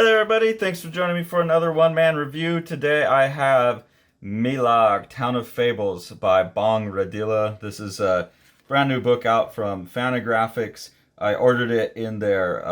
there, everybody. Thanks for joining me for another one-man review. Today I have Melag, Town of Fables by Bong Redila. This is a brand new book out from Fantagraphics. I ordered it in their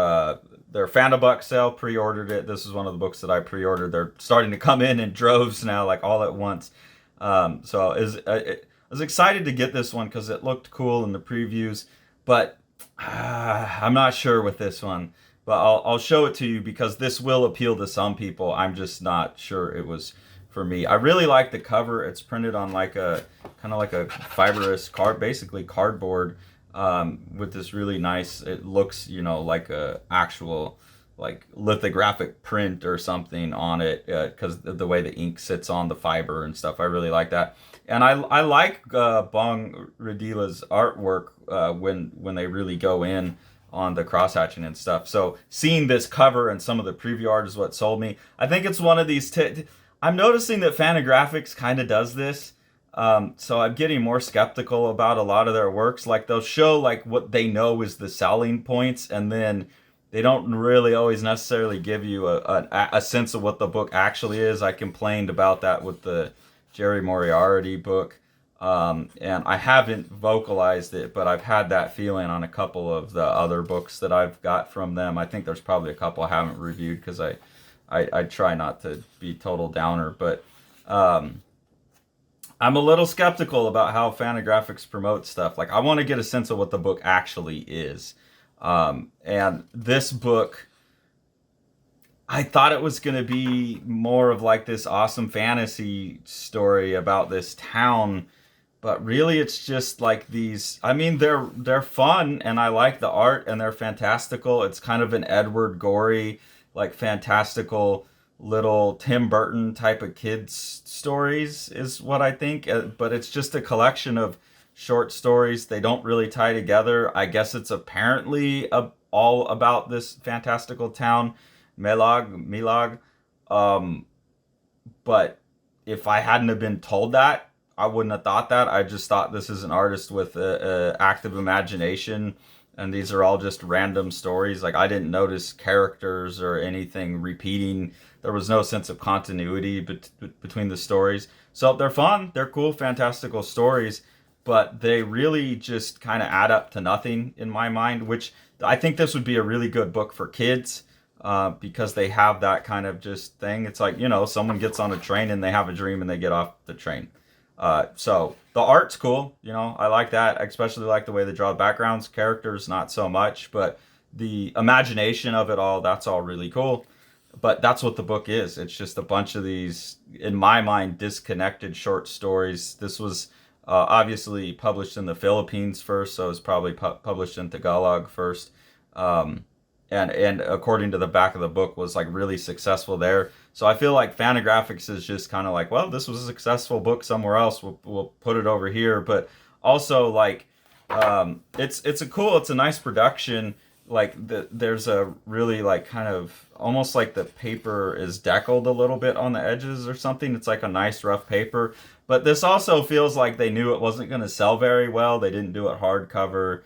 Fantabuck sale, pre-ordered it. This is one of the books that I pre-ordered. They're starting to come in droves now, like all at once. I was excited to get this one because it looked cool in the previews, but I'm not sure with this one. But I'll show it to you because this will appeal to some people. I'm just not sure it was for me. I really like the cover. It's printed on like a kind of like a fibrous card, basically cardboard, with this really nice. It looks, like a actual like lithographic print or something on it because the way the ink sits on the fiber and stuff. I really like that, and I like Bong Redila's artwork when they really go in on the cross hatching and stuff. So seeing this cover and some of the preview art is what sold me. I think it's one of these. I'm noticing that Fantagraphics kind of does this. So I'm getting more skeptical about a lot of their works. Like they'll show like what they know is the selling points, and then they don't really always necessarily give you a sense of what the book actually is. I complained about that with the Jerry Moriarty book. And I haven't vocalized it, but I've had that feeling on a couple of the other books that I've got from them. I think there's probably a couple I haven't reviewed because I try not to be total downer, but I'm a little skeptical about how Fantagraphics promote stuff. Like I want to get a sense of what the book actually is. And this book, I thought it was going to be more of like this awesome fantasy story about this town. But really, it's just like these. I mean, they're fun, and I like the art, and they're fantastical. It's kind of an Edward Gorey, like fantastical little Tim Burton type of kids stories, is what I think. But it's just a collection of short stories. They don't really tie together. I guess it's apparently all about this fantastical town, Melag. But if I hadn't have been told that, I wouldn't have thought that. I just thought this is an artist with a active imagination, and these are all just random stories. Like I didn't notice characters or anything repeating. There was no sense of continuity between the stories. So they're fun, they're cool, fantastical stories, but they really just kind of add up to nothing in my mind. Which I think this would be a really good book for kids. Because they have that kind of just thing. It's like, someone gets on a train and they have a dream and they get off the train. So the art's cool, I like that. I especially like the way they draw backgrounds, characters, not so much, but the imagination of it all, that's all really cool. But that's what the book is. It's just a bunch of these, in my mind, disconnected short stories. This was obviously published in the Philippines first, so it was probably published in Tagalog first. And according to the back of the book was like really successful there. So I feel like Fantagraphics is just kind of like, well, this was a successful book somewhere else. We'll put it over here. But also like, it's a nice production. Like there's a really like kind of almost like the paper is deckled a little bit on the edges or something. It's like a nice rough paper. But this also feels like they knew it wasn't going to sell very well. They didn't do it hardcover.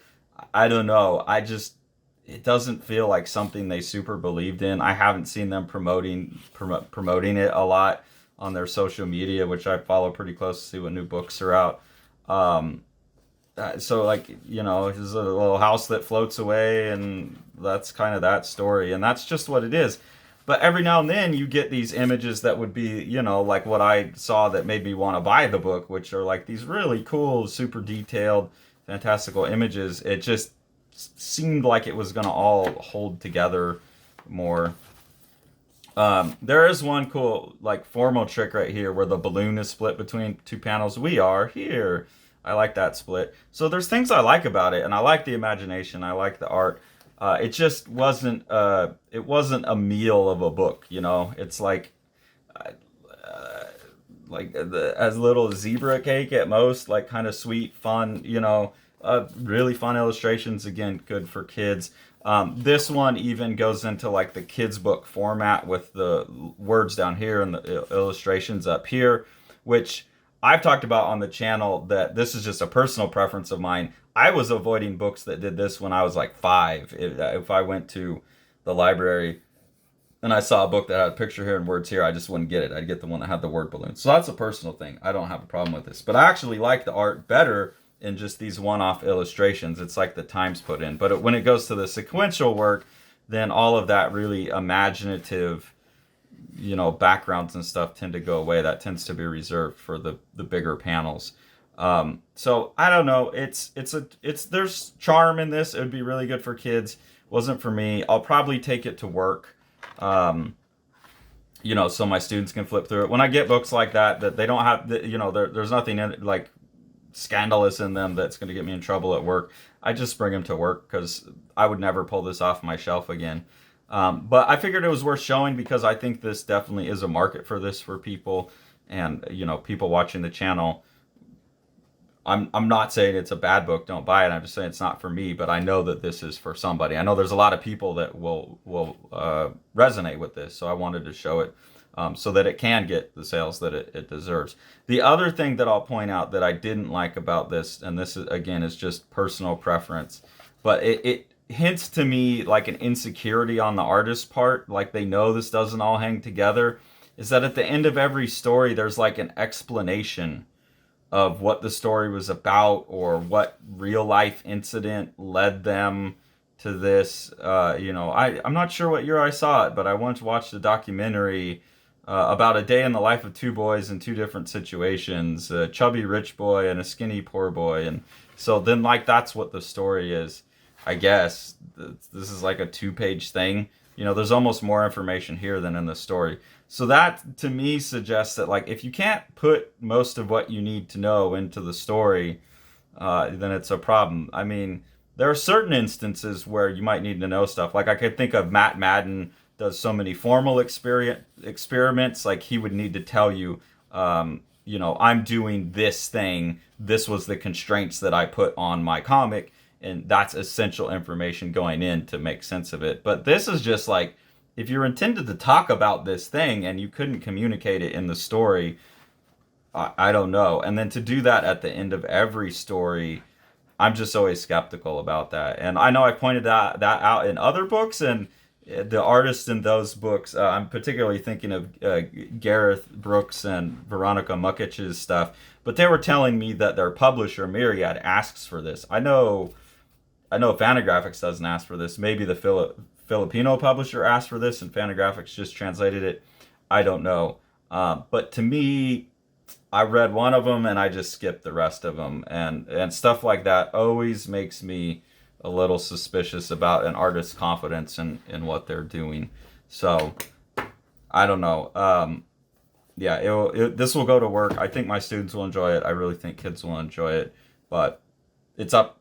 I don't know. It doesn't feel like something they super believed in. I haven't seen them promoting it a lot on their social media, which I follow pretty close to see what new books are out. So like, there's a little house that floats away, and that's kind of that story, and that's just what it is. But every now and then you get these images that would be, like what I saw that made me want to buy the book, which are like these really cool, super detailed, fantastical images. It just seemed like it was going to all hold together more. There is one cool like formal trick right here where the balloon is split between two panels. We are here. I like that split. So there's things I like about it, and I like the imagination. I like the art. It just wasn't a meal of a book. It's like as little zebra cake at most, like kind of sweet, fun, really fun illustrations, again, good for kids. This one even goes into like the kids book format with the words down here and the illustrations up here, which I've talked about on the channel that this is just a personal preference of mine. I was avoiding books that did this when I was like 5. If I went to the library and I saw a book that had a picture here and words here, I just wouldn't get it. I'd get the one that had the word balloon. So that's a personal thing. I don't have a problem with this. But I actually like the art better in just these one-off illustrations. It's like the time's put in. But when it goes to the sequential work, then all of that really imaginative, backgrounds and stuff tend to go away. That tends to be reserved for the bigger panels. So I don't know. It's there's charm in this. It would be really good for kids. Wasn't for me. I'll probably take it to work. So my students can flip through it. When I get books like that they don't have, there's nothing in it, like scandalous in them that's going to get me in trouble at work, I just bring them to work because I would never pull this off my shelf again. But I figured it was worth showing because I think this definitely is a market for this for people, and people watching the channel. I'm not saying it's a bad book, don't buy it. I'm just saying it's not for me, but I know that this is for somebody. I know there's a lot of people that will resonate with this, so I wanted to show it so that it can get the sales that it deserves. The other thing that I'll point out that I didn't like about this, and this is, again, is just personal preference, but it hints to me like an insecurity on the artist's part, like they know this doesn't all hang together, is that at the end of every story there's like an explanation of what the story was about or what real life incident led them to this. I'm not sure what year I saw it, but I once watched a documentary about a day in the life of two boys in two different situations, a chubby rich boy and a skinny poor boy. And so then that's what the story is, I guess. This is like a 2-page thing. There's almost more information here than in the story. So that, to me, suggests that, if you can't put most of what you need to know into the story, then it's a problem. I mean, there are certain instances where you might need to know stuff. Like, I could think of Matt Madden does so many formal experiments. Like, he would need to tell you, I'm doing this thing. This was the constraints that I put on my comic. And that's essential information going in to make sense of it. But this is just like, if you're intended to talk about this thing and you couldn't communicate it in the story, I don't know. And then to do that at the end of every story, I'm just always skeptical about that. And I know I pointed that out in other books, and the artists in those books, I'm particularly thinking of Gareth Brooks and Veronica Mukich's stuff, but they were telling me that their publisher, Myriad, asks for this. I know Fantagraphics doesn't ask for this. Maybe the Filipino publisher asked for this and Fantagraphics just translated it. I don't know. But to me, I read one of them and I just skipped the rest of them. And stuff like that always makes me a little suspicious about an artist's confidence in what they're doing. So, I don't know. This will go to work. I think my students will enjoy it. I really think kids will enjoy it. But it's up,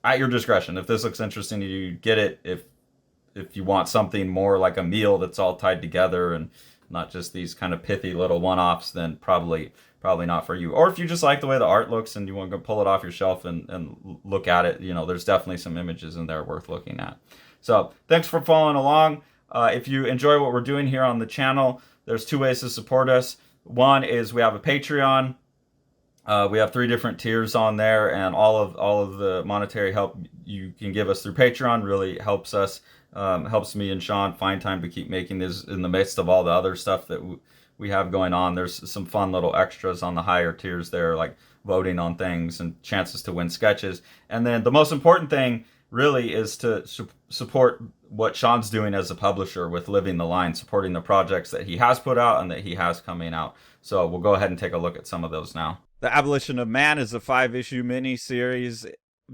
at your discretion. If this looks interesting to you, get it. If you want something more like a meal that's all tied together and not just these kind of pithy little one-offs, then probably not for you. Or if you just like the way the art looks and you want to pull it off your shelf and look at it, there's definitely some images in there worth looking at. So thanks for following along. If you enjoy what we're doing here on the channel, there's 2 ways to support us. One is we have a Patreon. We have 3 different tiers on there, and all of the monetary help you can give us through Patreon really helps us, helps me and Sean find time to keep making this in the midst of all the other stuff that we have going on. There's some fun little extras on the higher tiers there, like voting on things and chances to win sketches. And then the most important thing really is to support what Sean's doing as a publisher with Living the Line, supporting the projects that he has put out and that he has coming out. So we'll go ahead and take a look at some of those now. The Abolition of Man is a 5-issue mini-series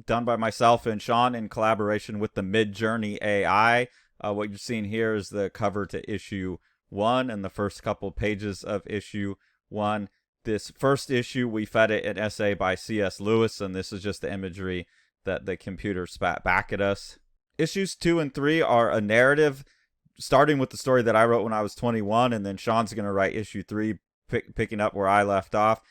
done by myself and Sean in collaboration with the Midjourney AI. What you're seeing here is the cover to issue 1 and the first couple pages of issue 1. This first issue, we fed it an essay by C.S. Lewis, and this is just the imagery that the computer spat back at us. Issues 2 and 3 are a narrative, starting with the story that I wrote when I was 21, and then Sean's going to write issue 3, picking up where I left off.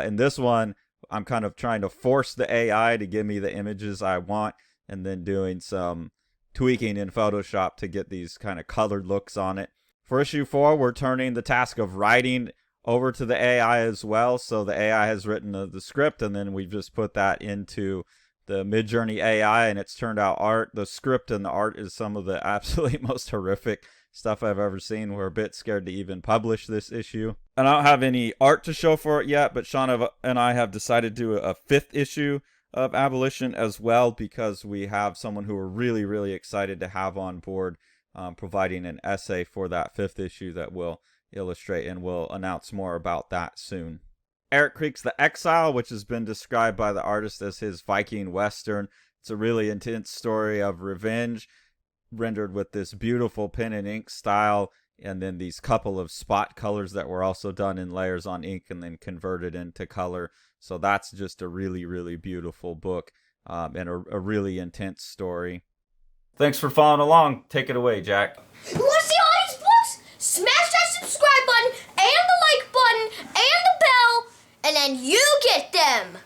In this one, I'm kind of trying to force the AI to give me the images I want, and then doing some tweaking in Photoshop to get these kind of colored looks on it. For issue 4, we're turning the task of writing over to the AI as well. So the AI has written the script, and then we've just put that into the Midjourney AI, and it's turned out art. The script and the art is some of the absolutely most horrific stuff I've ever seen. We're a bit scared to even publish this issue. And I don't have any art to show for it yet, but Sean and I have decided to do a 5th issue of Abolition as well, because we have someone who we're really, really excited to have on board, providing an essay for that 5th issue that we'll illustrate, and we'll announce more about that soon. Eric Creek's The Exile, which has been described by the artist as his Viking Western. It's a really intense story of revenge, rendered with this beautiful pen and ink style, and then these couple of spot colors that were also done in layers on ink and then converted into color. So that's just a really, really beautiful book, and a really intense story. Thanks for following along. Take it away, Jack. You want to see all these books? Smash that subscribe button and the like button and the bell, and then you get them.